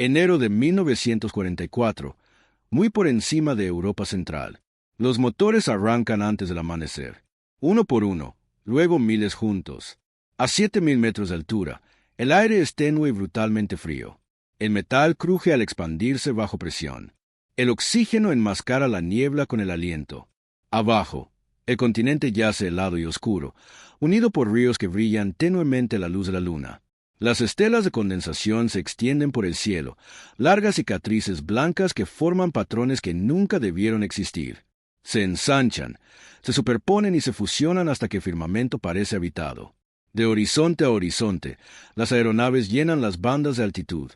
Enero de 1944, muy por encima de Europa Central. Los motores arrancan antes del amanecer, uno por uno, luego miles juntos. A 7.000 metros de altura, el aire es tenue y brutalmente frío. El metal cruje al expandirse bajo presión. El oxígeno enmascara la niebla con el aliento. Abajo, el continente yace helado y oscuro, unido por ríos que brillan tenuemente a la luz de la luna. Las estelas de condensación se extienden por el cielo, largas cicatrices blancas que forman patrones que nunca debieron existir. Se ensanchan, se superponen y se fusionan hasta que el firmamento parece habitado. De horizonte a horizonte, las aeronaves llenan las bandas de altitud.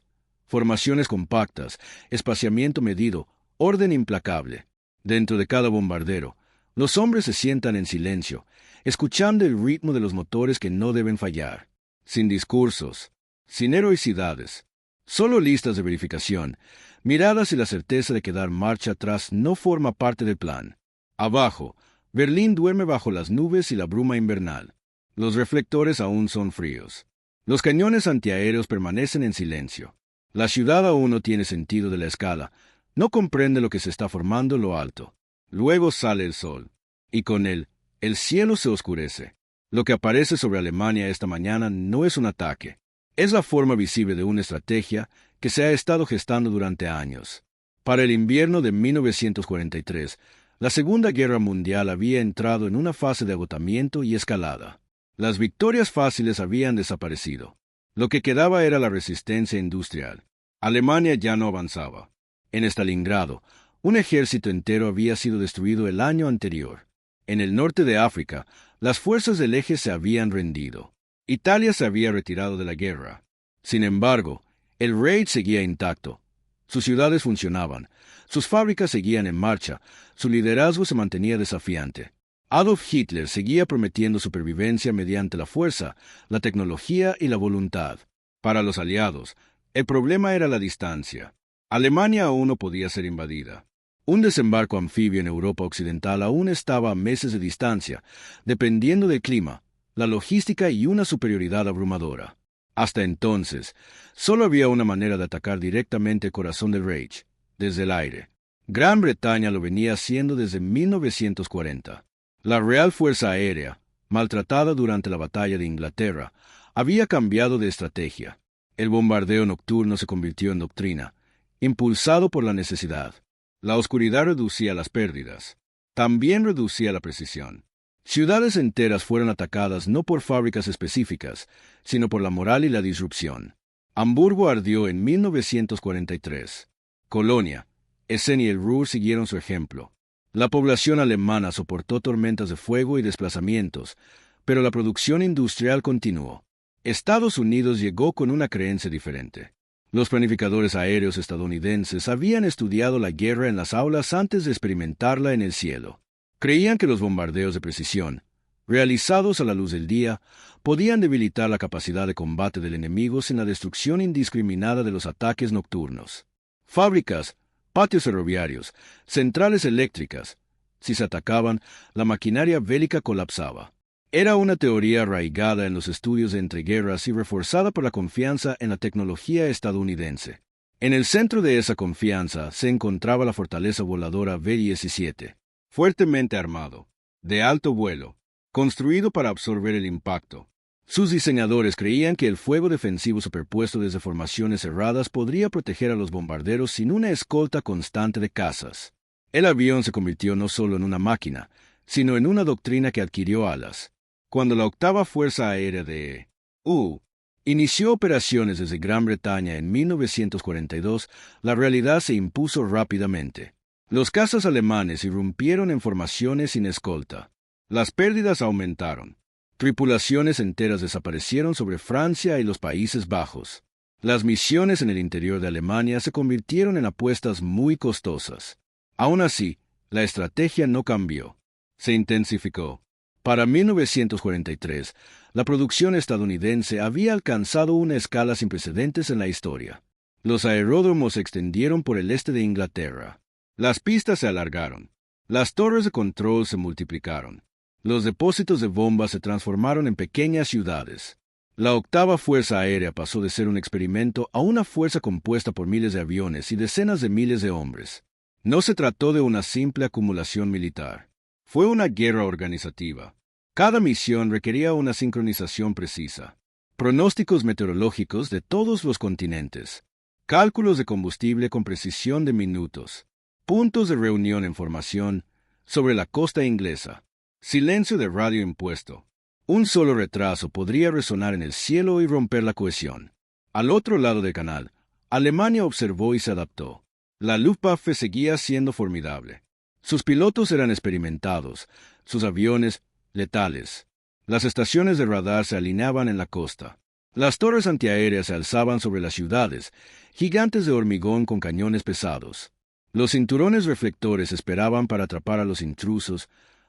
Formaciones compactas, espaciamiento medido, orden implacable. Dentro de cada bombardero, los hombres se sientan en silencio, escuchando el ritmo de los motores que no deben fallar. Sin discursos, sin heroicidades, solo listas de verificación, miradas y la certeza de que dar marcha atrás no forma parte del plan. Abajo, Berlín duerme bajo las nubes y la bruma invernal. Los reflectores aún son fríos. Los cañones antiaéreos permanecen en silencio. La ciudad aún no tiene sentido de la escala, no comprende lo que se está formando en lo alto. Luego sale el sol, y con él, el cielo se oscurece. Lo que aparece sobre Alemania esta mañana no es un ataque. Es la forma visible de una estrategia que se ha estado gestando durante años. Para el invierno de 1943, la Segunda Guerra Mundial había entrado en una fase de agotamiento y escalada. Las victorias fáciles habían desaparecido. Lo que quedaba era la resistencia industrial. Alemania ya no avanzaba. En Stalingrado, un ejército entero había sido destruido el año anterior. En el norte de África, las fuerzas del eje se habían rendido. Italia se había retirado de la guerra. Sin embargo, el Reich seguía intacto. Sus ciudades funcionaban, sus fábricas seguían en marcha, su liderazgo se mantenía desafiante. Adolf Hitler seguía prometiendo supervivencia mediante la fuerza, la tecnología y la voluntad. Para los aliados, el problema era la distancia. Alemania aún no podía ser invadida. Un desembarco anfibio en Europa Occidental aún estaba a meses de distancia, dependiendo del clima, la logística y una superioridad abrumadora. Hasta entonces, solo había una manera de atacar directamente el corazón del Reich, desde el aire. Gran Bretaña lo venía haciendo desde 1940. La Real Fuerza Aérea, maltratada durante la Batalla de Inglaterra, había cambiado de estrategia. El bombardeo nocturno se convirtió en doctrina, impulsado por la necesidad. La oscuridad reducía las pérdidas. También reducía la precisión. Ciudades enteras fueron atacadas no por fábricas específicas, sino por la moral y la disrupción. Hamburgo ardió en 1943. Colonia, Essen y el Ruhr siguieron su ejemplo. La población alemana soportó tormentas de fuego y desplazamientos, pero la producción industrial continuó. Estados Unidos llegó con una creencia diferente. Los planificadores aéreos estadounidenses habían estudiado la guerra en las aulas antes de experimentarla en el cielo. Creían que los bombardeos de precisión, realizados a la luz del día, podían debilitar la capacidad de combate del enemigo sin la destrucción indiscriminada de los ataques nocturnos. Fábricas, patios ferroviarios, centrales eléctricas. Si se atacaban, la maquinaria bélica colapsaba. Era una teoría arraigada en los estudios de entreguerras y reforzada por la confianza en la tecnología estadounidense. En el centro de esa confianza se encontraba la fortaleza voladora B-17, fuertemente armado, de alto vuelo, construido para absorber el impacto. Sus diseñadores creían que el fuego defensivo superpuesto desde formaciones cerradas podría proteger a los bombarderos sin una escolta constante de cazas. El avión se convirtió no solo en una máquina, sino en una doctrina que adquirió alas. Cuando la octava Fuerza Aérea de U inició operaciones desde Gran Bretaña en 1942, la realidad se impuso rápidamente. Los cazas alemanes irrumpieron en formaciones sin escolta. Las pérdidas aumentaron. Tripulaciones enteras desaparecieron sobre Francia y los Países Bajos. Las misiones en el interior de Alemania se convirtieron en apuestas muy costosas. Aún así, la estrategia no cambió. Se intensificó. Para 1943, la producción estadounidense había alcanzado una escala sin precedentes en la historia. Los aeródromos se extendieron por el este de Inglaterra. Las pistas se alargaron. Las torres de control se multiplicaron. Los depósitos de bombas se transformaron en pequeñas ciudades. La octava Fuerza Aérea pasó de ser un experimento a una fuerza compuesta por miles de aviones y decenas de miles de hombres. No se trató de una simple acumulación militar. Fue una guerra organizativa. Cada misión requería una sincronización precisa, pronósticos meteorológicos de todos los continentes, cálculos de combustible con precisión de minutos, puntos de reunión en formación sobre la costa inglesa, silencio de radio impuesto. Un solo retraso podría resonar en el cielo y romper la cohesión. Al otro lado del canal, Alemania observó y se adaptó. La Luftwaffe seguía siendo formidable. Sus pilotos eran experimentados, sus aviones letales. Las estaciones de radar se alineaban en la costa. Las torres antiaéreas se alzaban sobre las ciudades, gigantes de hormigón con cañones pesados. Los cinturones reflectores esperaban para atrapar a los intrusos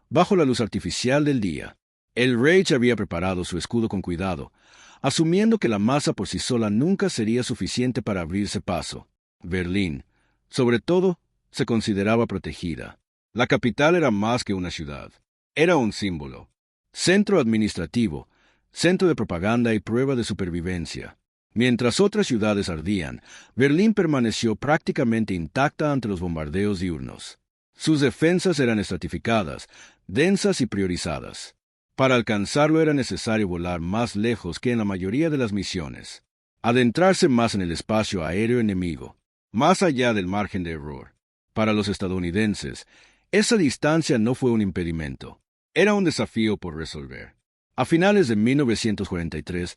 bajo la luz artificial del día. El Reich había preparado su escudo con cuidado, asumiendo que la masa por sí sola nunca sería suficiente para abrirse paso. Berlín, sobre todo, se consideraba protegida. La capital era más que una ciudad. Era un símbolo. Centro administrativo, centro de propaganda y prueba de supervivencia. Mientras otras ciudades ardían, Berlín permaneció prácticamente intacta ante los bombardeos diurnos. Sus defensas eran estratificadas, densas y priorizadas. Para alcanzarlo era necesario volar más lejos que en la mayoría de las misiones, adentrarse más en el espacio aéreo enemigo, más allá del margen de error. Para los estadounidenses, esa distancia no fue un impedimento, era un desafío por resolver. A finales de 1943,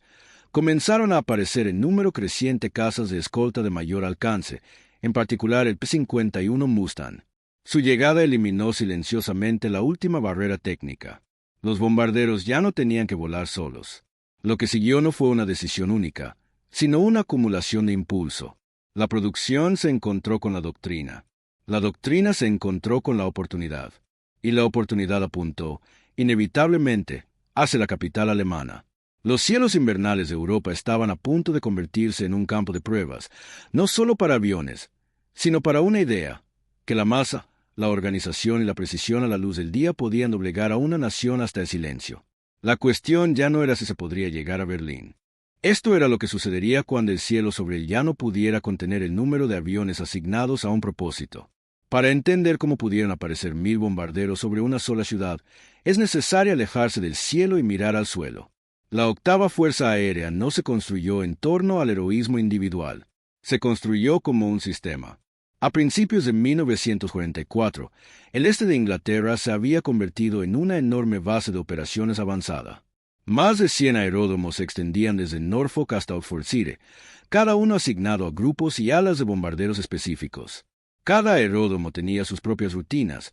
comenzaron a aparecer en número creciente cazas de escolta de mayor alcance, en particular el P-51 Mustang. Su llegada eliminó silenciosamente la última barrera técnica. Los bombarderos ya no tenían que volar solos. Lo que siguió no fue una decisión única, sino una acumulación de impulso. La producción se encontró con la doctrina. La doctrina se encontró con la oportunidad. Y la oportunidad apuntó, inevitablemente, hacia la capital alemana. Los cielos invernales de Europa estaban a punto de convertirse en un campo de pruebas, no solo para aviones, sino para una idea, que la masa, la organización y la precisión a la luz del día podían doblegar a una nación hasta el silencio. La cuestión ya no era si se podría llegar a Berlín. Esto era lo que sucedería cuando el cielo sobre el llano pudiera contener el número de aviones asignados a un propósito. Para entender cómo pudieron aparecer 1000 bombarderos sobre una sola ciudad, es necesario alejarse del cielo y mirar al suelo. La octava Fuerza Aérea no se construyó en torno al heroísmo individual. Se construyó como un sistema. A principios de 1944, el este de Inglaterra se había convertido en una enorme base de operaciones avanzada. Más de 100 aeródromos se extendían desde Norfolk hasta Oxfordshire, cada uno asignado a grupos y alas de bombarderos específicos. Cada aeródromo tenía sus propias rutinas,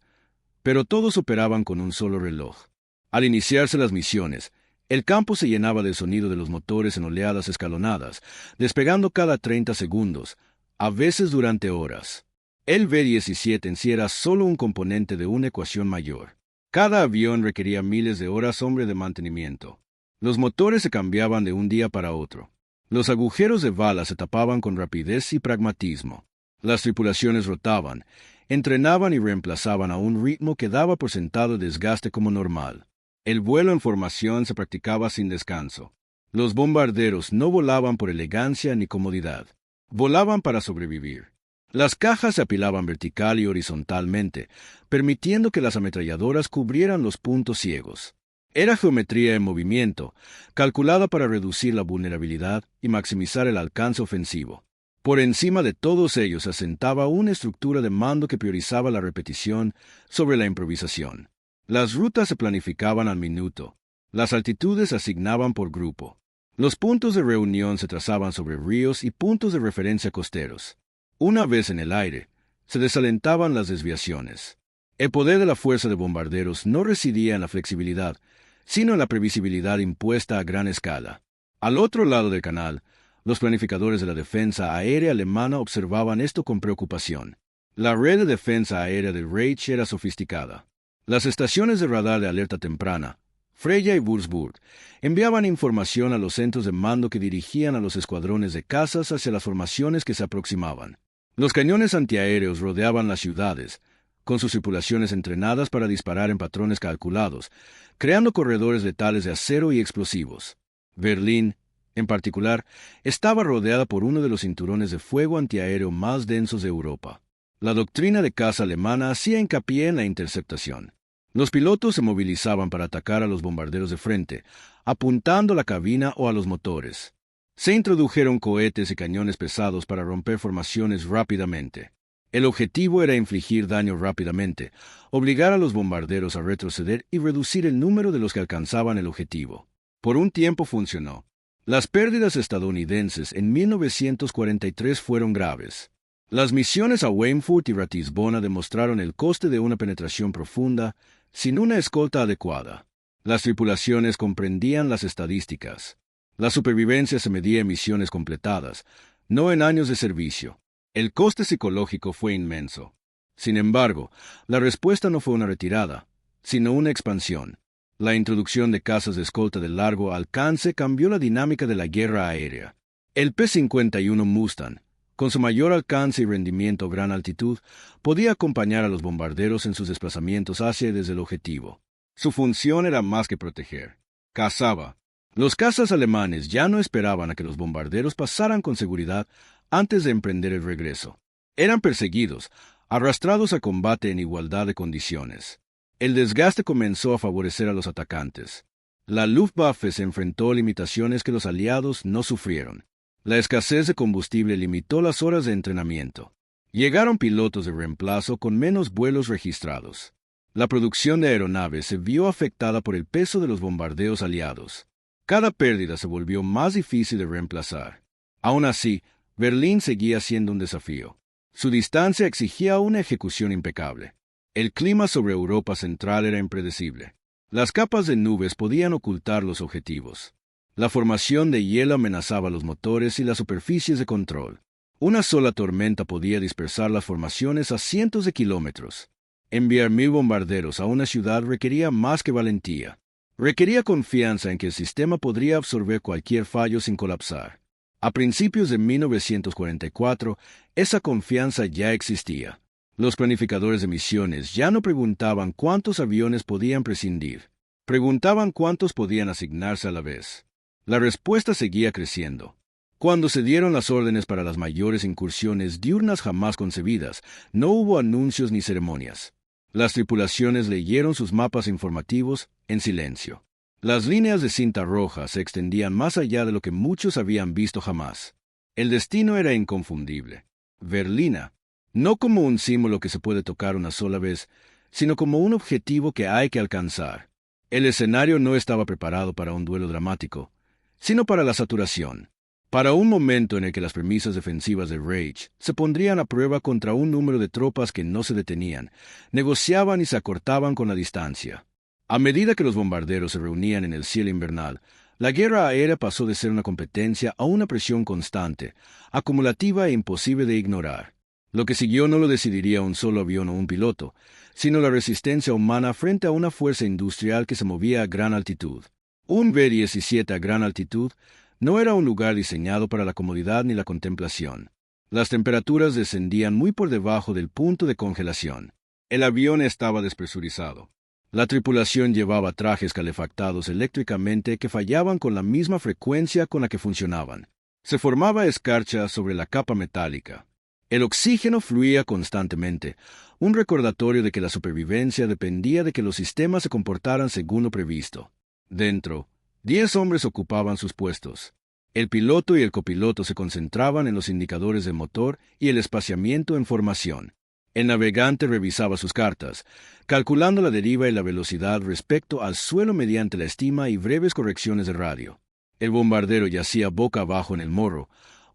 pero todos operaban con un solo reloj. Al iniciarse las misiones, el campo se llenaba del sonido de los motores en oleadas escalonadas, despegando cada 30 segundos, a veces durante horas. El B-17 en sí era solo un componente de una ecuación mayor. Cada avión requería miles de horas hombre de mantenimiento. Los motores se cambiaban de un día para otro. Los agujeros de bala se tapaban con rapidez y pragmatismo. Las tripulaciones rotaban, entrenaban y reemplazaban a un ritmo que daba por sentado el desgaste como normal. El vuelo en formación se practicaba sin descanso. Los bombarderos no volaban por elegancia ni comodidad. Volaban para sobrevivir. Las cajas se apilaban vertical y horizontalmente, permitiendo que las ametralladoras cubrieran los puntos ciegos. Era geometría en movimiento, calculada para reducir la vulnerabilidad y maximizar el alcance ofensivo. Por encima de todos ellos se asentaba una estructura de mando que priorizaba la repetición sobre la improvisación. Las rutas se planificaban al minuto. Las altitudes se asignaban por grupo. Los puntos de reunión se trazaban sobre ríos y puntos de referencia costeros. Una vez en el aire, se desalentaban las desviaciones. El poder de la fuerza de bombarderos no residía en la flexibilidad, sino en la previsibilidad impuesta a gran escala. Al otro lado del canal, los planificadores de la defensa aérea alemana observaban esto con preocupación. La red de defensa aérea del Reich era sofisticada. Las estaciones de radar de alerta temprana, Freya y Würzburg, enviaban información a los centros de mando que dirigían a los escuadrones de cazas hacia las formaciones que se aproximaban. Los cañones antiaéreos rodeaban las ciudades, con sus tripulaciones entrenadas para disparar en patrones calculados, creando corredores letales de acero y explosivos. Berlín, En particular, estaba rodeada por uno de los cinturones de fuego antiaéreo más densos de Europa. La doctrina de caza alemana hacía hincapié en la interceptación. Los pilotos se movilizaban para atacar a los bombarderos de frente, apuntando a la cabina o a los motores. Se introdujeron cohetes y cañones pesados para romper formaciones rápidamente. El objetivo era infligir daño rápidamente, obligar a los bombarderos a retroceder y reducir el número de los que alcanzaban el objetivo. Por un tiempo funcionó. Las pérdidas estadounidenses en 1943 fueron graves. Las misiones a Weymouth y Ratisbona demostraron el coste de una penetración profunda sin una escolta adecuada. Las tripulaciones comprendían las estadísticas. La supervivencia se medía en misiones completadas, no en años de servicio. El coste psicológico fue inmenso. Sin embargo, la respuesta no fue una retirada, sino una expansión. La introducción de cazas de escolta de largo alcance cambió la dinámica de la guerra aérea. El P-51 Mustang, con su mayor alcance y rendimiento a gran altitud, podía acompañar a los bombarderos en sus desplazamientos hacia y desde el objetivo. Su función era más que proteger. Cazaba. Los cazas alemanes ya no esperaban a que los bombarderos pasaran con seguridad antes de emprender el regreso. Eran perseguidos, arrastrados a combate en igualdad de condiciones. El desgaste comenzó a favorecer a los atacantes. La Luftwaffe se enfrentó a limitaciones que los aliados no sufrieron. La escasez de combustible limitó las horas de entrenamiento. Llegaron pilotos de reemplazo con menos vuelos registrados. La producción de aeronaves se vio afectada por el peso de los bombardeos aliados. Cada pérdida se volvió más difícil de reemplazar. Aún así, Berlín seguía siendo un desafío. Su distancia exigía una ejecución impecable. El clima sobre Europa Central era impredecible. Las capas de nubes podían ocultar los objetivos. La formación de hielo amenazaba los motores y las superficies de control. Una sola tormenta podía dispersar las formaciones a cientos de kilómetros. Enviar 1000 bombarderos a una ciudad requería más que valentía. Requería confianza en que el sistema podría absorber cualquier fallo sin colapsar. A principios de 1944, esa confianza ya existía. Los planificadores de misiones ya no preguntaban cuántos aviones podían prescindir. Preguntaban cuántos podían asignarse a la vez. La respuesta seguía creciendo. Cuando se dieron las órdenes para las mayores incursiones diurnas jamás concebidas, no hubo anuncios ni ceremonias. Las tripulaciones leyeron sus mapas informativos en silencio. Las líneas de cinta roja se extendían más allá de lo que muchos habían visto jamás. El destino era inconfundible. Berlina, no como un símbolo que se puede tocar una sola vez, sino como un objetivo que hay que alcanzar. El escenario no estaba preparado para un duelo dramático, sino para la saturación. Para un momento en el que las premisas defensivas de Reich se pondrían a prueba contra un número de tropas que no se detenían, negociaban y se acortaban con la distancia. A medida que los bombarderos se reunían en el cielo invernal, la guerra aérea pasó de ser una competencia a una presión constante, acumulativa e imposible de ignorar. Lo que siguió no lo decidiría un solo avión o un piloto, sino la resistencia humana frente a una fuerza industrial que se movía a gran altitud. Un B-17 a gran altitud no era un lugar diseñado para la comodidad ni la contemplación. Las temperaturas descendían muy por debajo del punto de congelación. El avión estaba despresurizado. La tripulación llevaba trajes calefactados eléctricamente que fallaban con la misma frecuencia con la que funcionaban. Se formaba escarcha sobre la capa metálica. El oxígeno fluía constantemente, un recordatorio de que la supervivencia dependía de que los sistemas se comportaran según lo previsto. Dentro, 10 hombres ocupaban sus puestos. El piloto y el copiloto se concentraban en los indicadores del motor y el espaciamiento en formación. El navegante revisaba sus cartas, calculando la deriva y la velocidad respecto al suelo mediante la estima y breves correcciones de radio. El bombardero yacía boca abajo en el morro,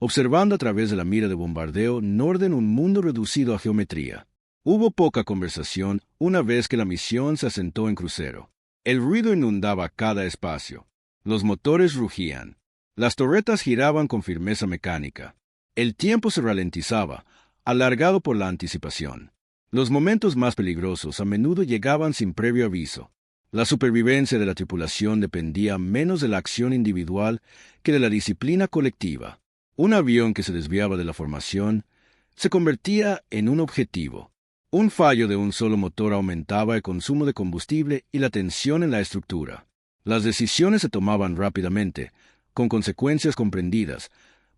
observando a través de la mira de bombardeo Norden un mundo reducido a geometría. Hubo poca conversación una vez que la misión se asentó en crucero. El ruido inundaba cada espacio. Los motores rugían. Las torretas giraban con firmeza mecánica. El tiempo se ralentizaba, alargado por la anticipación. Los momentos más peligrosos a menudo llegaban sin previo aviso. La supervivencia de la tripulación dependía menos de la acción individual que de la disciplina colectiva. Un avión que se desviaba de la formación se convertía en un objetivo. Un fallo de un solo motor aumentaba el consumo de combustible y la tensión en la estructura. Las decisiones se tomaban rápidamente, con consecuencias comprendidas,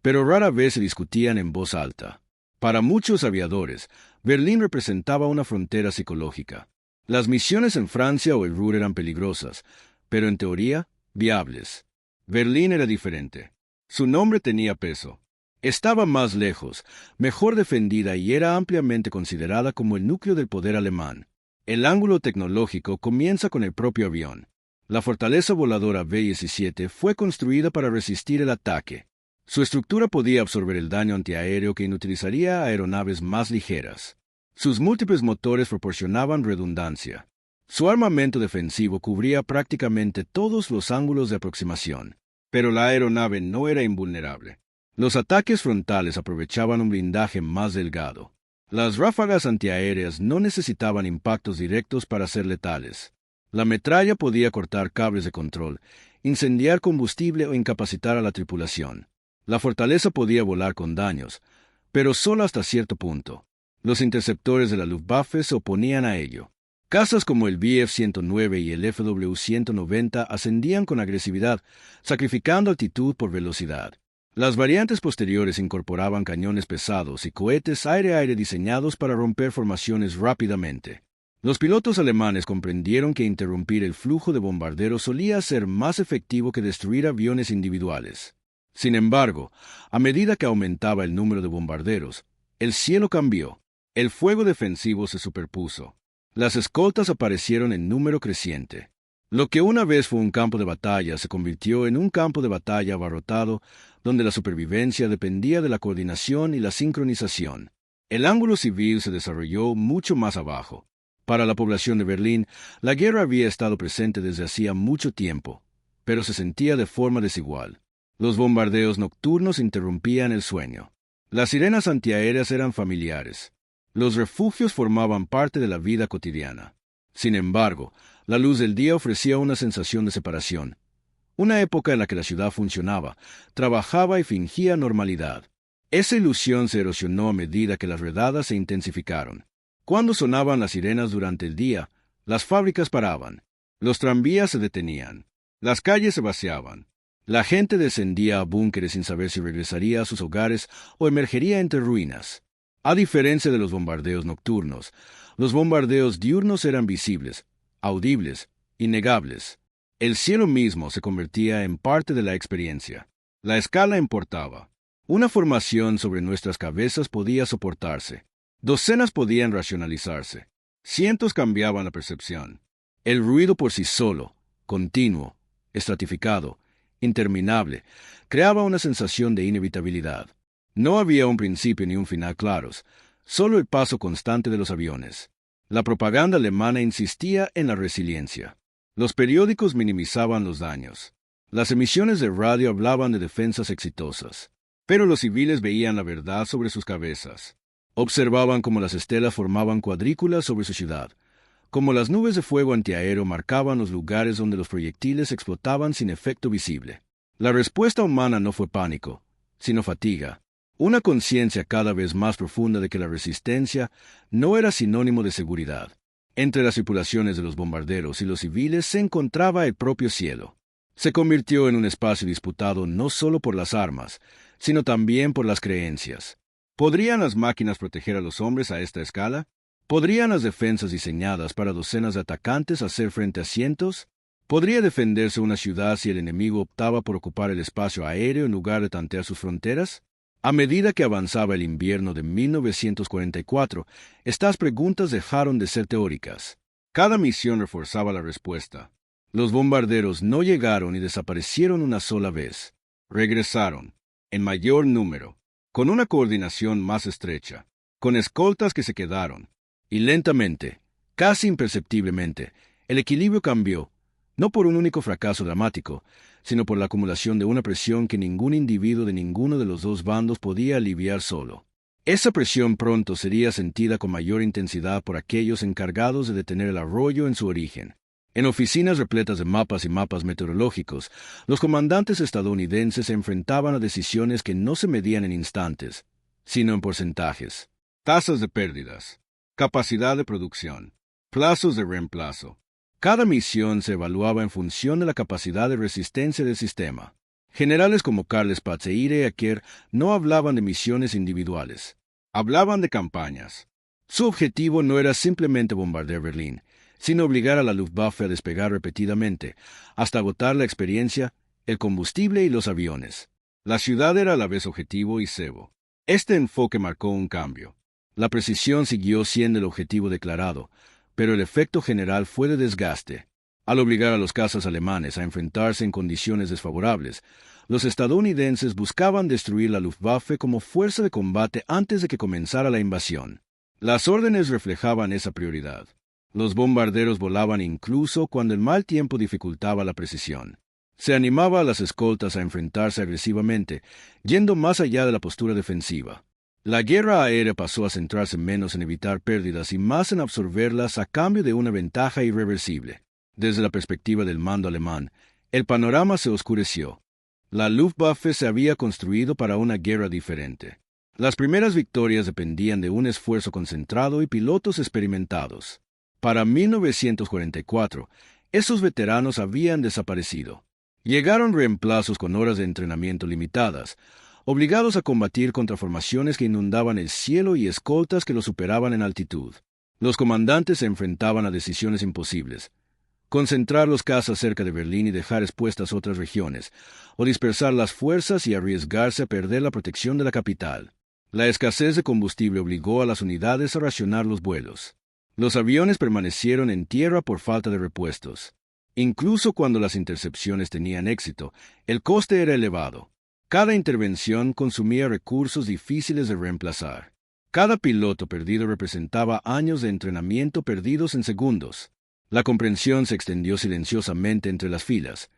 pero rara vez se discutían en voz alta. Para muchos aviadores, Berlín representaba una frontera psicológica. Las misiones en Francia o el Ruhr eran peligrosas, pero en teoría, viables. Berlín era diferente. Su nombre tenía peso. Estaba más lejos, mejor defendida y era ampliamente considerada como el núcleo del poder alemán. El ángulo tecnológico comienza con el propio avión. La fortaleza voladora B-17 fue construida para resistir el ataque. Su estructura podía absorber el daño antiaéreo que inutilizaría a aeronaves más ligeras. Sus múltiples motores proporcionaban redundancia. Su armamento defensivo cubría prácticamente todos los ángulos de aproximación. Pero la aeronave no era invulnerable. Los ataques frontales aprovechaban un blindaje más delgado. Las ráfagas antiaéreas no necesitaban impactos directos para ser letales. La metralla podía cortar cables de control, incendiar combustible o incapacitar a la tripulación. La fortaleza podía volar con daños, pero solo hasta cierto punto. Los interceptores de la Luftwaffe se oponían a ello. Cazas como el Bf-109 y el FW-190 ascendían con agresividad, sacrificando altitud por velocidad. Las variantes posteriores incorporaban cañones pesados y cohetes aire-aire diseñados para romper formaciones rápidamente. Los pilotos alemanes comprendieron que interrumpir el flujo de bombarderos solía ser más efectivo que destruir aviones individuales. Sin embargo, a medida que aumentaba el número de bombarderos, el cielo cambió. El fuego defensivo se superpuso. Las escoltas aparecieron en número creciente. Lo que una vez fue un campo de batalla se convirtió en un campo de batalla abarrotado, donde la supervivencia dependía de la coordinación y la sincronización. El ángulo civil se desarrolló mucho más abajo. Para la población de Berlín, la guerra había estado presente desde hacía mucho tiempo, pero se sentía de forma desigual. Los bombardeos nocturnos interrumpían el sueño. Las sirenas antiaéreas eran familiares. Los refugios formaban parte de la vida cotidiana. Sin embargo, la luz del día ofrecía una sensación de separación. Una época en la que la ciudad funcionaba, trabajaba y fingía normalidad. Esa ilusión se erosionó a medida que las redadas se intensificaron. Cuando sonaban las sirenas durante el día, las fábricas paraban. Los tranvías se detenían. Las calles se vaciaban. La gente descendía a búnkeres sin saber si regresaría a sus hogares o emergería entre ruinas. A diferencia de los bombardeos nocturnos, los bombardeos diurnos eran visibles, audibles, innegables. El cielo mismo se convertía en parte de la experiencia. La escala importaba. Una formación sobre nuestras cabezas podía soportarse. Docenas podían racionalizarse. Cientos cambiaban la percepción. El ruido por sí solo, continuo, estratificado, interminable, creaba una sensación de inevitabilidad. No había un principio ni un final claros, solo el paso constante de los aviones. La propaganda alemana insistía en la resiliencia. Los periódicos minimizaban los daños. Las emisiones de radio hablaban de defensas exitosas. Pero los civiles veían la verdad sobre sus cabezas. Observaban cómo las estelas formaban cuadrículas sobre su ciudad, cómo las nubes de fuego antiaéreo marcaban los lugares donde los proyectiles explotaban sin efecto visible. La respuesta humana no fue pánico, sino fatiga. Una conciencia cada vez más profunda de que la resistencia no era sinónimo de seguridad. Entre las tripulaciones de los bombarderos y los civiles se encontraba el propio cielo. Se convirtió en un espacio disputado no solo por las armas, sino también por las creencias. ¿Podrían las máquinas proteger a los hombres a esta escala? ¿Podrían las defensas diseñadas para docenas de atacantes hacer frente a cientos? ¿Podría defenderse una ciudad si el enemigo optaba por ocupar el espacio aéreo en lugar de tantear sus fronteras? A medida que avanzaba el invierno de 1944, estas preguntas dejaron de ser teóricas. Cada misión reforzaba la respuesta. Los bombarderos no llegaron y desaparecieron una sola vez. Regresaron, en mayor número, con una coordinación más estrecha, con escoltas que se quedaron. Y lentamente, casi imperceptiblemente, el equilibrio cambió, no por un único fracaso dramático, sino por la acumulación de una presión que ningún individuo de ninguno de los dos bandos podía aliviar solo. Esa presión pronto sería sentida con mayor intensidad por aquellos encargados de detener el arroyo en su origen. En oficinas repletas de mapas y mapas meteorológicos, los comandantes estadounidenses se enfrentaban a decisiones que no se medían en instantes, sino en porcentajes. Tasas de pérdidas, capacidad de producción, plazos de reemplazo. Cada misión se evaluaba en función de la capacidad de resistencia del sistema. Generales como Karl Spaatz e Ire Acker no hablaban de misiones individuales. Hablaban de campañas. Su objetivo no era simplemente bombardear Berlín, sino obligar a la Luftwaffe a despegar repetidamente, hasta agotar la experiencia, el combustible y los aviones. La ciudad era a la vez objetivo y cebo. Este enfoque marcó un cambio. La precisión siguió siendo el objetivo declarado, pero el efecto general fue de desgaste. Al obligar a los cazas alemanes a enfrentarse en condiciones desfavorables, los estadounidenses buscaban destruir la Luftwaffe como fuerza de combate antes de que comenzara la invasión. Las órdenes reflejaban esa prioridad. Los bombarderos volaban incluso cuando el mal tiempo dificultaba la precisión. Se animaba a las escoltas a enfrentarse agresivamente, yendo más allá de la postura defensiva. La guerra aérea pasó a centrarse menos en evitar pérdidas y más en absorberlas a cambio de una ventaja irreversible. Desde la perspectiva del mando alemán, el panorama se oscureció. La Luftwaffe se había construido para una guerra diferente. Las primeras victorias dependían de un esfuerzo concentrado y pilotos experimentados. Para 1944, esos veteranos habían desaparecido. Llegaron reemplazos con horas de entrenamiento limitadas, obligados a combatir contra formaciones que inundaban el cielo y escoltas que los superaban en altitud. Los comandantes se enfrentaban a decisiones imposibles. Concentrar los cazas cerca de Berlín y dejar expuestas otras regiones, o dispersar las fuerzas y arriesgarse a perder la protección de la capital. La escasez de combustible obligó a las unidades a racionar los vuelos. Los aviones permanecieron en tierra por falta de repuestos. Incluso cuando las intercepciones tenían éxito, el coste era elevado. Cada intervención consumía recursos difíciles de reemplazar. Cada piloto perdido representaba años de entrenamiento perdidos en segundos. La comprensión se extendió silenciosamente entre las filas.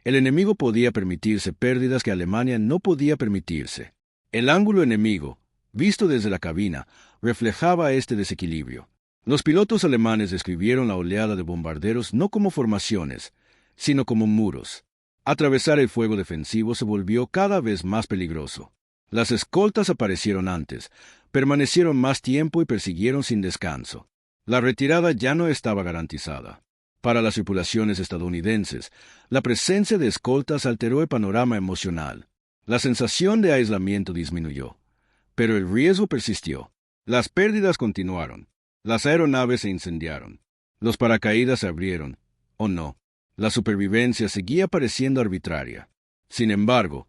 El enemigo podía permitirse pérdidas que Alemania no podía permitirse. El ángulo enemigo, visto desde la cabina, reflejaba este desequilibrio. Los pilotos alemanes describieron la oleada de bombarderos no como formaciones, sino como muros. Atravesar el fuego defensivo se volvió cada vez más peligroso. Las escoltas aparecieron antes, permanecieron más tiempo y persiguieron sin descanso. La retirada ya no estaba garantizada. Para las tripulaciones estadounidenses, la presencia de escoltas alteró el panorama emocional. La sensación de aislamiento disminuyó, pero el riesgo persistió. Las pérdidas continuaron. Las aeronaves se incendiaron. Los paracaídas se abrieron, o no. La supervivencia seguía pareciendo arbitraria. Sin embargo,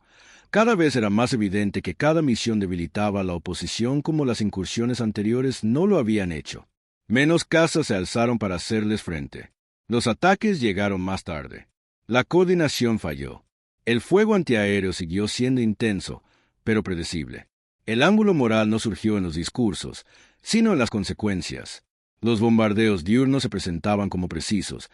cada vez era más evidente que cada misión debilitaba a la oposición como las incursiones anteriores no lo habían hecho. Menos cazas se alzaron para hacerles frente. Los ataques llegaron más tarde. La coordinación falló. El fuego antiaéreo siguió siendo intenso, pero predecible. El ángulo moral no surgió en los discursos, sino en las consecuencias. Los bombardeos diurnos se presentaban como precisos,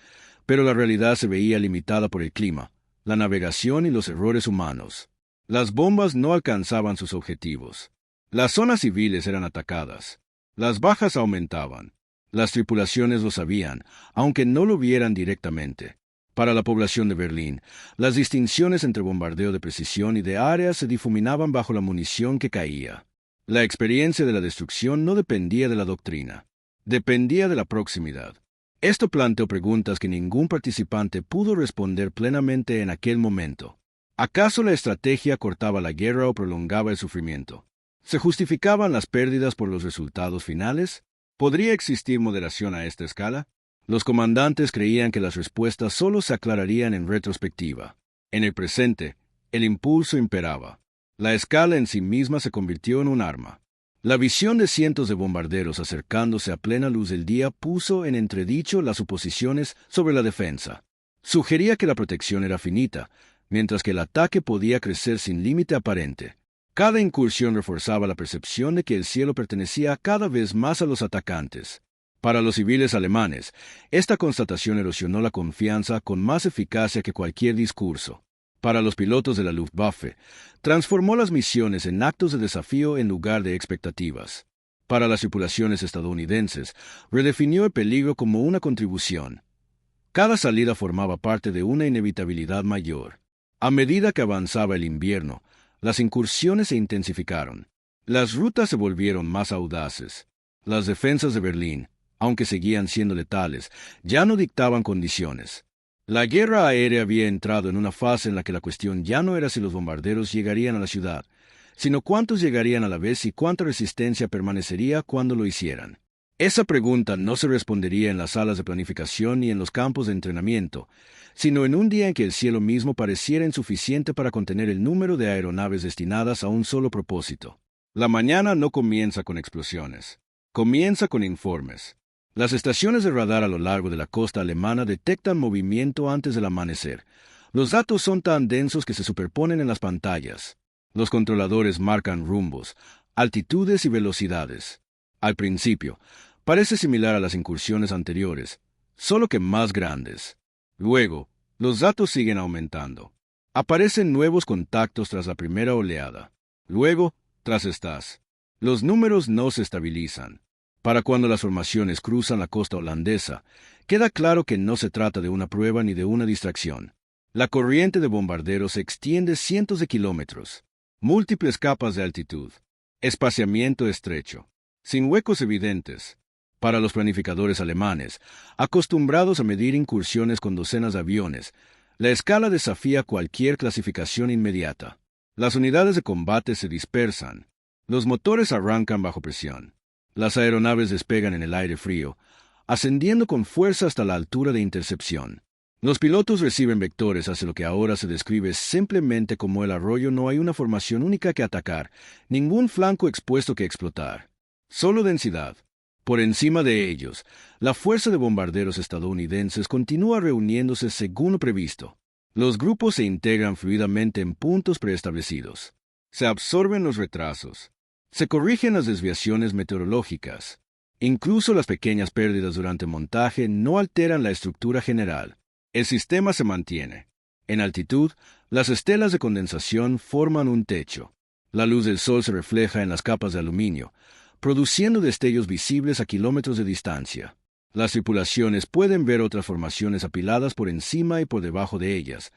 pero la realidad se veía limitada por el clima, la navegación y los errores humanos. Las bombas no alcanzaban sus objetivos. Las zonas civiles eran atacadas. Las bajas aumentaban. Las tripulaciones lo sabían, aunque no lo vieran directamente. Para la población de Berlín, las distinciones entre bombardeo de precisión y de área se difuminaban bajo la munición que caía. La experiencia de la destrucción no dependía de la doctrina, dependía de la proximidad. Esto planteó preguntas que ningún participante pudo responder plenamente en aquel momento. ¿Acaso la estrategia cortaba la guerra o prolongaba el sufrimiento? ¿Se justificaban las pérdidas por los resultados finales? ¿Podría existir moderación a esta escala? Los comandantes creían que las respuestas solo se aclararían en retrospectiva. En el presente, el impulso imperaba. La escala en sí misma se convirtió en un arma. La visión de cientos de bombarderos acercándose a plena luz del día puso en entredicho las suposiciones sobre la defensa. Sugería que la protección era finita, mientras que el ataque podía crecer sin límite aparente. Cada incursión reforzaba la percepción de que el cielo pertenecía cada vez más a los atacantes. Para los civiles alemanes, esta constatación erosionó la confianza con más eficacia que cualquier discurso. Para los pilotos de la Luftwaffe, transformó las misiones en actos de desafío en lugar de expectativas. Para las tripulaciones estadounidenses, redefinió el peligro como una contribución. Cada salida formaba parte de una inevitabilidad mayor. A medida que avanzaba el invierno, las incursiones se intensificaron. Las rutas se volvieron más audaces. Las defensas de Berlín, aunque seguían siendo letales, ya no dictaban condiciones. La guerra aérea había entrado en una fase en la que la cuestión ya no era si los bombarderos llegarían a la ciudad, sino cuántos llegarían a la vez y cuánta resistencia permanecería cuando lo hicieran. Esa pregunta no se respondería en las salas de planificación ni en los campos de entrenamiento, sino en un día en que el cielo mismo pareciera insuficiente para contener el número de aeronaves destinadas a un solo propósito. La mañana no comienza con explosiones, comienza con informes. Las estaciones de radar a lo largo de la costa alemana detectan movimiento antes del amanecer. Los datos son tan densos que se superponen en las pantallas. Los controladores marcan rumbos, altitudes y velocidades. Al principio, parece similar a las incursiones anteriores, solo que más grandes. Luego, los datos siguen aumentando. Aparecen nuevos contactos tras la primera oleada. Luego, tras estas. Los números no se estabilizan. Para cuando las formaciones cruzan la costa holandesa, queda claro que no se trata de una prueba ni de una distracción. La corriente de bombarderos se extiende cientos de kilómetros. Múltiples capas de altitud. Espaciamiento estrecho. Sin huecos evidentes. Para los planificadores alemanes, acostumbrados a medir incursiones con docenas de aviones, la escala desafía cualquier clasificación inmediata. Las unidades de combate se dispersan. Los motores arrancan bajo presión. Las aeronaves despegan en el aire frío, ascendiendo con fuerza hasta la altura de intercepción. Los pilotos reciben vectores hacia lo que ahora se describe simplemente como el arroyo. No hay una formación única que atacar, ningún flanco expuesto que explotar. Solo densidad. Por encima de ellos, la fuerza de bombarderos estadounidenses continúa reuniéndose según lo previsto. Los grupos se integran fluidamente en puntos preestablecidos. Se absorben los retrasos. Se corrigen las desviaciones meteorológicas. Incluso las pequeñas pérdidas durante montaje no alteran la estructura general. El sistema se mantiene. En altitud, las estelas de condensación forman un techo. La luz del sol se refleja en las capas de aluminio, produciendo destellos visibles a kilómetros de distancia. Las tripulaciones pueden ver otras formaciones apiladas por encima y por debajo de ellas,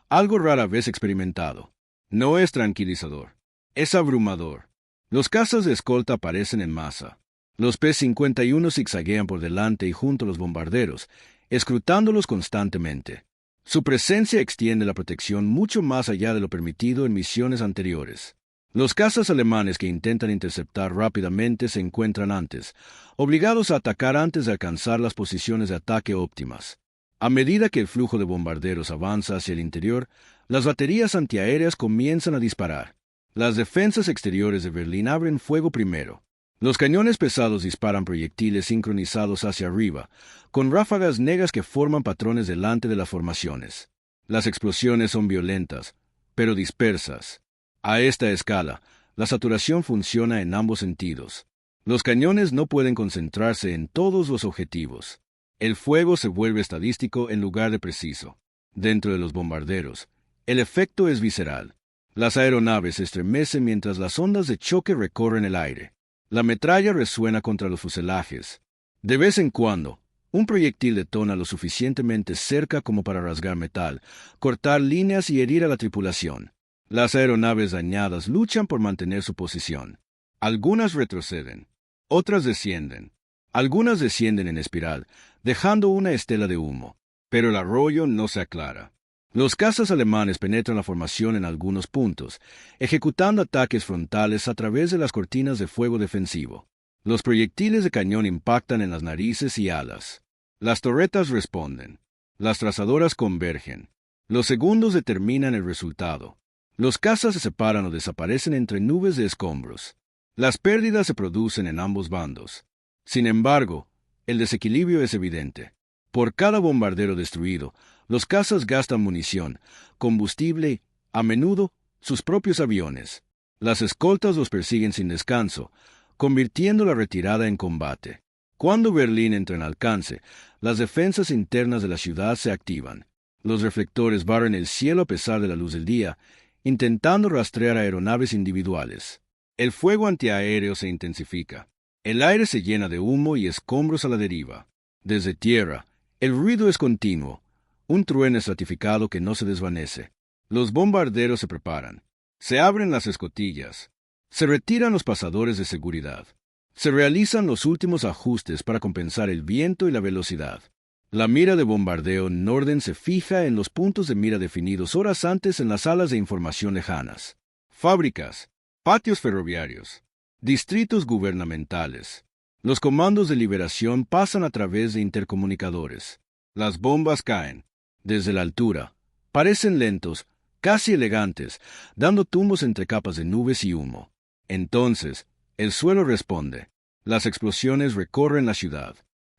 algo rara vez experimentado. No es tranquilizador, es abrumador. Los cazas de escolta aparecen en masa. Los P-51 zigzaguean por delante y junto a los bombarderos, escrutándolos constantemente. Su presencia extiende la protección mucho más allá de lo permitido en misiones anteriores. Los cazas alemanes que intentan interceptar rápidamente se encuentran antes, obligados a atacar antes de alcanzar las posiciones de ataque óptimas. A medida que el flujo de bombarderos avanza hacia el interior, las baterías antiaéreas comienzan a disparar. Las defensas exteriores de Berlín abren fuego primero. Los cañones pesados disparan proyectiles sincronizados hacia arriba, con ráfagas negras que forman patrones delante de las formaciones. Las explosiones son violentas, pero dispersas. A esta escala, la saturación funciona en ambos sentidos. Los cañones no pueden concentrarse en todos los objetivos. El fuego se vuelve estadístico en lugar de preciso. Dentro de los bombarderos, el efecto es visceral. Las aeronaves se estremecen mientras las ondas de choque recorren el aire. La metralla resuena contra los fuselajes. De vez en cuando, un proyectil detona lo suficientemente cerca como para rasgar metal, cortar líneas y herir a la tripulación. Las aeronaves dañadas luchan por mantener su posición. Algunas retroceden, otras descienden. Algunas descienden en espiral, dejando una estela de humo. Pero el arroyo no se aclara. Los cazas alemanes penetran la formación en algunos puntos, ejecutando ataques frontales a través de las cortinas de fuego defensivo. Los proyectiles de cañón impactan en las narices y alas. Las torretas responden. Las trazadoras convergen. Los segundos determinan el resultado. Los cazas se separan o desaparecen entre nubes de escombros. Las pérdidas se producen en ambos bandos. Sin embargo, el desequilibrio es evidente. Por cada bombardero destruido, los cazas gastan munición, combustible y, a menudo, sus propios aviones. Las escoltas los persiguen sin descanso, convirtiendo la retirada en combate. Cuando Berlín entra en alcance, las defensas internas de la ciudad se activan. Los reflectores barren el cielo a pesar de la luz del día, intentando rastrear aeronaves individuales. El fuego antiaéreo se intensifica. El aire se llena de humo y escombros a la deriva. Desde tierra, el ruido es continuo, un trueno estratificado que no se desvanece. Los bombarderos se preparan. Se abren las escotillas. Se retiran los pasadores de seguridad. Se realizan los últimos ajustes para compensar el viento y la velocidad. La mira de bombardeo Norden se fija en los puntos de mira definidos horas antes en las salas de información lejanas. Fábricas, patios ferroviarios, distritos gubernamentales. Los comandos de liberación pasan a través de intercomunicadores. Las bombas caen, desde la altura. Parecen lentos, casi elegantes, dando tumbos entre capas de nubes y humo. Entonces, el suelo responde. Las explosiones recorren la ciudad.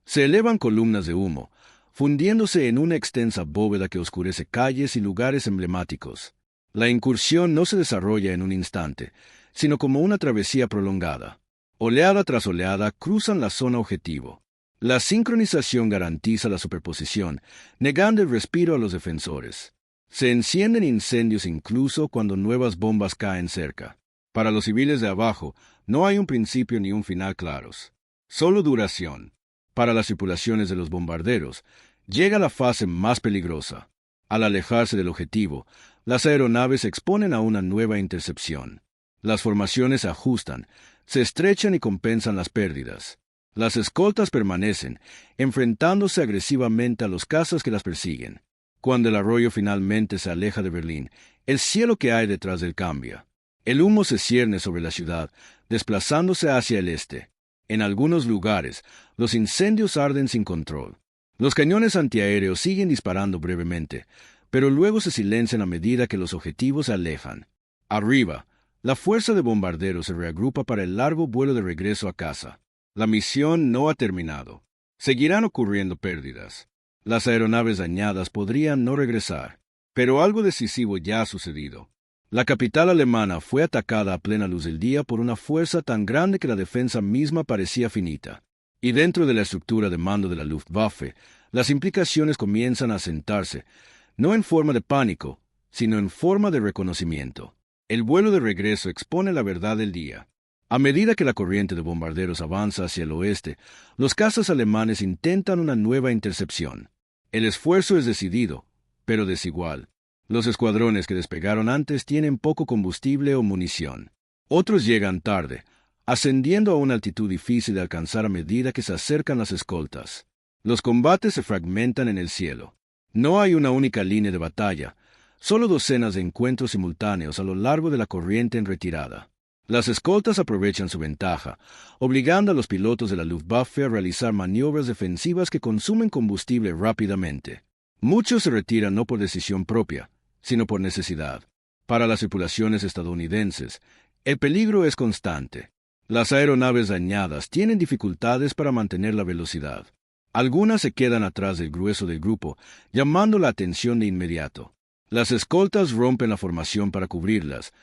Se elevan columnas de humo, fundiéndose en una extensa bóveda que oscurece calles y lugares emblemáticos. La incursión no se desarrolla en un instante, sino como una travesía prolongada. Oleada tras oleada cruzan la zona objetivo. La sincronización garantiza la superposición, negando el respiro a los defensores. Se encienden incendios incluso cuando nuevas bombas caen cerca. Para los civiles de abajo, no hay un principio ni un final claros. Solo duración. Para las tripulaciones de los bombarderos, llega la fase más peligrosa. Al alejarse del objetivo, las aeronaves se exponen a una nueva intercepción. Las formaciones se ajustan, se estrechan y compensan las pérdidas. Las escoltas permanecen, enfrentándose agresivamente a los cazas que las persiguen. Cuando el arroyo finalmente se aleja de Berlín, el cielo que hay detrás del cambia. El humo se cierne sobre la ciudad, desplazándose hacia el este. En algunos lugares, los incendios arden sin control. Los cañones antiaéreos siguen disparando brevemente, pero luego se silencian a medida que los objetivos se alejan. Arriba, la fuerza de bombarderos se reagrupa para el largo vuelo de regreso a casa. La misión no ha terminado. Seguirán ocurriendo pérdidas. Las aeronaves dañadas podrían no regresar, pero algo decisivo ya ha sucedido. La capital alemana fue atacada a plena luz del día por una fuerza tan grande que la defensa misma parecía finita. Y dentro de la estructura de mando de la Luftwaffe, las implicaciones comienzan a sentarse, no en forma de pánico, sino en forma de reconocimiento. El vuelo de regreso expone la verdad del día. A medida que la corriente de bombarderos avanza hacia el oeste, los cazas alemanes intentan una nueva intercepción. El esfuerzo es decidido, pero desigual. Los escuadrones que despegaron antes tienen poco combustible o munición. Otros llegan tarde, ascendiendo a una altitud difícil de alcanzar a medida que se acercan las escoltas. Los combates se fragmentan en el cielo. No hay una única línea de batalla, solo docenas de encuentros simultáneos a lo largo de la corriente en retirada. Las escoltas aprovechan su ventaja, obligando a los pilotos de la Luftwaffe a realizar maniobras defensivas que consumen combustible rápidamente. Muchos se retiran no por decisión propia, sino por necesidad. Para las tripulaciones estadounidenses, el peligro es constante. Las aeronaves dañadas tienen dificultades para mantener la velocidad. Algunas se quedan atrás del grueso del grupo, llamando la atención de inmediato. Las escoltas rompen la formación para cubrirlas,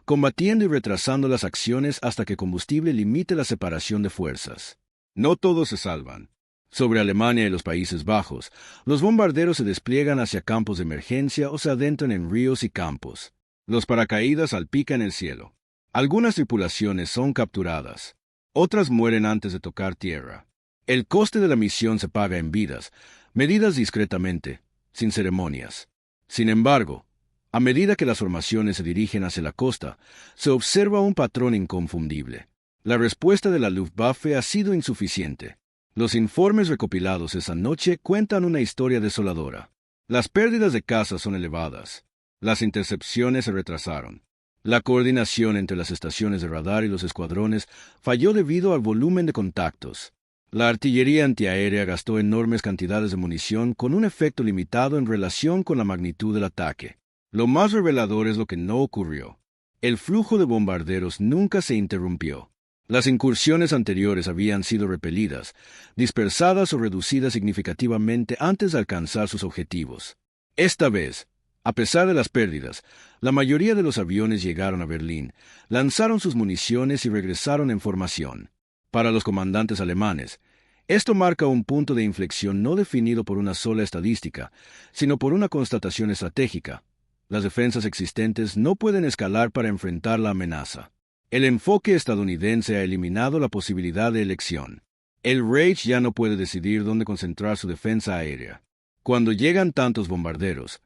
combatiendo y retrasando las acciones hasta que combustible limite la separación de fuerzas. No todos se salvan. Sobre Alemania y los Países Bajos, los bombarderos se despliegan hacia campos de emergencia o se adentran en ríos y campos. Los paracaídas salpican el cielo. Algunas tripulaciones son capturadas. Otras mueren antes de tocar tierra. El coste de la misión se paga en vidas, medidas discretamente, sin ceremonias. Sin embargo, a medida que las formaciones se dirigen hacia la costa, se observa un patrón inconfundible. La respuesta de la Luftwaffe ha sido insuficiente. Los informes recopilados esa noche cuentan una historia desoladora. Las pérdidas de cazas son elevadas. Las intercepciones se retrasaron. La coordinación entre las estaciones de radar y los escuadrones falló debido al volumen de contactos. La artillería antiaérea gastó enormes cantidades de munición con un efecto limitado en relación con la magnitud del ataque. Lo más revelador es lo que no ocurrió. El flujo de bombarderos nunca se interrumpió. Las incursiones anteriores habían sido repelidas, dispersadas o reducidas significativamente antes de alcanzar sus objetivos. Esta vez, a pesar de las pérdidas, la mayoría de los aviones llegaron a Berlín, lanzaron sus municiones y regresaron en formación. Para los comandantes alemanes, esto marca un punto de inflexión no definido por una sola estadística, sino por una constatación estratégica. Las defensas existentes no pueden escalar para enfrentar la amenaza. El enfoque estadounidense ha eliminado la posibilidad de elección. El Reich ya no puede decidir dónde concentrar su defensa aérea. Cuando llegan tantos bombarderos,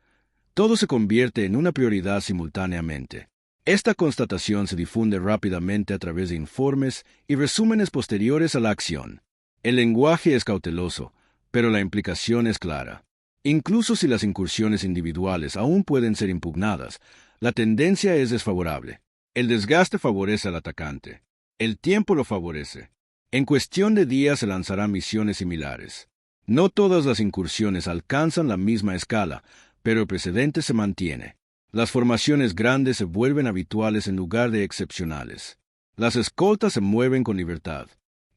todo se convierte en una prioridad simultáneamente. Esta constatación se difunde rápidamente a través de informes y resúmenes posteriores a la acción. El lenguaje es cauteloso, pero la implicación es clara. Incluso si las incursiones individuales aún pueden ser impugnadas, la tendencia es desfavorable. El desgaste favorece al atacante. El tiempo lo favorece. En cuestión de días se lanzarán misiones similares. No todas las incursiones alcanzan la misma escala, pero el precedente se mantiene. Las formaciones grandes se vuelven habituales en lugar de excepcionales. Las escoltas se mueven con libertad.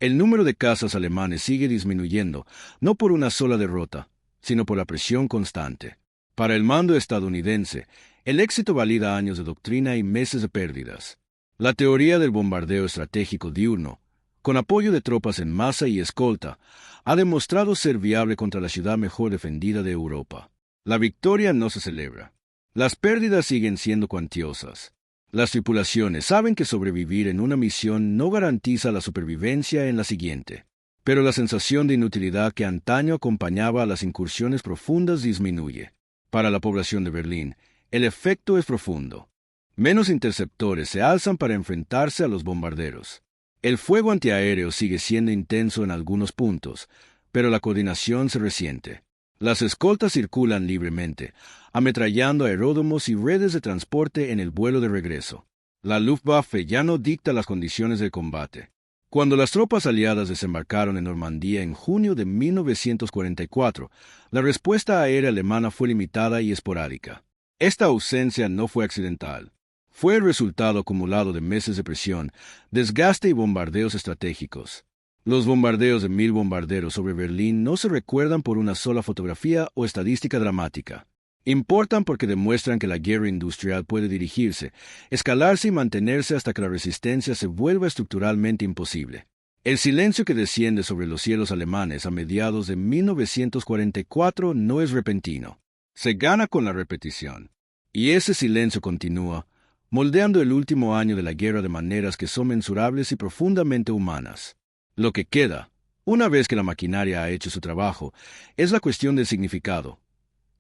El número de cazas alemanes sigue disminuyendo, no por una sola derrota, sino por la presión constante. Para el mando estadounidense, el éxito valida años de doctrina y meses de pérdidas. La teoría del bombardeo estratégico diurno, con apoyo de tropas en masa y escolta, ha demostrado ser viable contra la ciudad mejor defendida de Europa. La victoria no se celebra. Las pérdidas siguen siendo cuantiosas. Las tripulaciones saben que sobrevivir en una misión no garantiza la supervivencia en la siguiente. Pero la sensación de inutilidad que antaño acompañaba a las incursiones profundas disminuye. Para la población de Berlín, el efecto es profundo. Menos interceptores se alzan para enfrentarse a los bombarderos. El fuego antiaéreo sigue siendo intenso en algunos puntos, pero la coordinación se resiente. Las escoltas circulan libremente, ametrallando aeródromos y redes de transporte en el vuelo de regreso. La Luftwaffe ya no dicta las condiciones del combate. Cuando las tropas aliadas desembarcaron en Normandía en junio de 1944, la respuesta aérea alemana fue limitada y esporádica. Esta ausencia no fue accidental. Fue el resultado acumulado de meses de presión, desgaste y bombardeos estratégicos. Los bombardeos de 1000 bombarderos sobre Berlín no se recuerdan por una sola fotografía o estadística dramática. Importan porque demuestran que la guerra industrial puede dirigirse, escalarse y mantenerse hasta que la resistencia se vuelva estructuralmente imposible. El silencio que desciende sobre los cielos alemanes a mediados de 1944 no es repentino. Se gana con la repetición. Y ese silencio continúa, moldeando el último año de la guerra de maneras que son mensurables y profundamente humanas. Lo que queda, una vez que la maquinaria ha hecho su trabajo, es la cuestión del significado.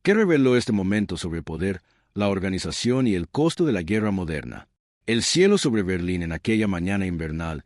¿Qué reveló este momento sobre el poder, la organización y el costo de la guerra moderna? El cielo sobre Berlín en aquella mañana invernal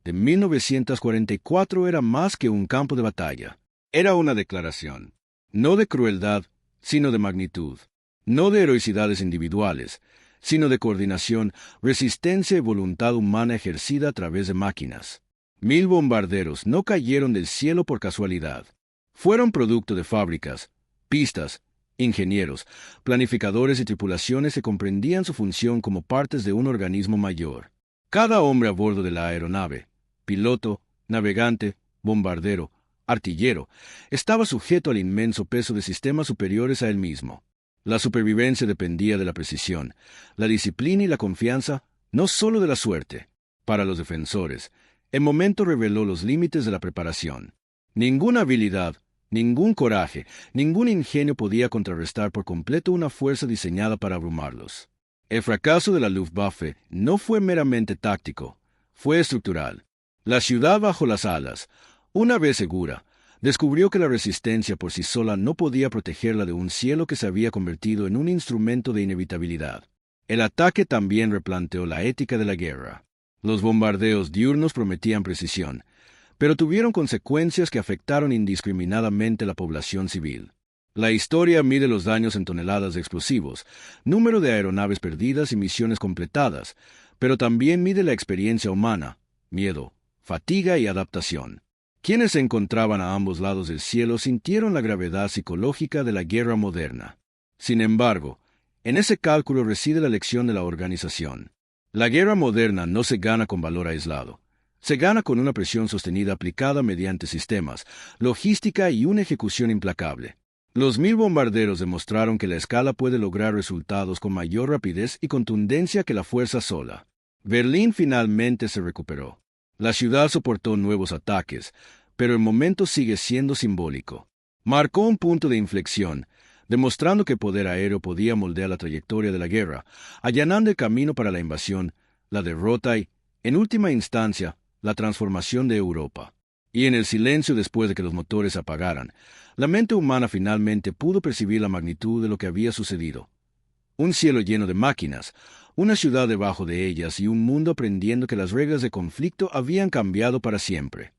de 1944 era más que un campo de batalla. Era una declaración, no de crueldad, sino de magnitud, no de heroicidades individuales, sino de coordinación, resistencia y voluntad humana ejercida a través de máquinas. 1000 bombarderos no cayeron del cielo por casualidad. Fueron producto de fábricas, pistas, ingenieros, planificadores y tripulaciones que comprendían su función como partes de un organismo mayor. Cada hombre a bordo de la aeronave, piloto, navegante, bombardero, artillero, estaba sujeto al inmenso peso de sistemas superiores a él mismo. La supervivencia dependía de la precisión, la disciplina y la confianza, no sólo de la suerte. Para los defensores, el momento reveló los límites de la preparación. Ninguna habilidad, ningún coraje, ningún ingenio podía contrarrestar por completo una fuerza diseñada para abrumarlos. El fracaso de la Luftwaffe no fue meramente táctico, fue estructural. La ciudad bajo las alas, una vez segura, descubrió que la resistencia por sí sola no podía protegerla de un cielo que se había convertido en un instrumento de inevitabilidad. El ataque también replanteó la ética de la guerra. Los bombardeos diurnos prometían precisión, pero tuvieron consecuencias que afectaron indiscriminadamente a la población civil. La historia mide los daños en toneladas de explosivos, número de aeronaves perdidas y misiones completadas, pero también mide la experiencia humana, miedo, fatiga y adaptación. Quienes se encontraban a ambos lados del cielo sintieron la gravedad psicológica de la guerra moderna. Sin embargo, en ese cálculo reside la lección de la organización. La guerra moderna no se gana con valor aislado. Se gana con una presión sostenida aplicada mediante sistemas, logística y una ejecución implacable. Los 1000 bombarderos demostraron que la escala puede lograr resultados con mayor rapidez y contundencia que la fuerza sola. Berlín finalmente se recuperó. La ciudad soportó nuevos ataques, pero el momento sigue siendo simbólico. Marcó un punto de inflexión, demostrando que el poder aéreo podía moldear la trayectoria de la guerra, allanando el camino para la invasión, la derrota y, en última instancia, la transformación de Europa. Y en el silencio después de que los motores se apagaran, la mente humana finalmente pudo percibir la magnitud de lo que había sucedido. Un cielo lleno de máquinas, una ciudad debajo de ellas y un mundo aprendiendo que las reglas de conflicto habían cambiado para siempre.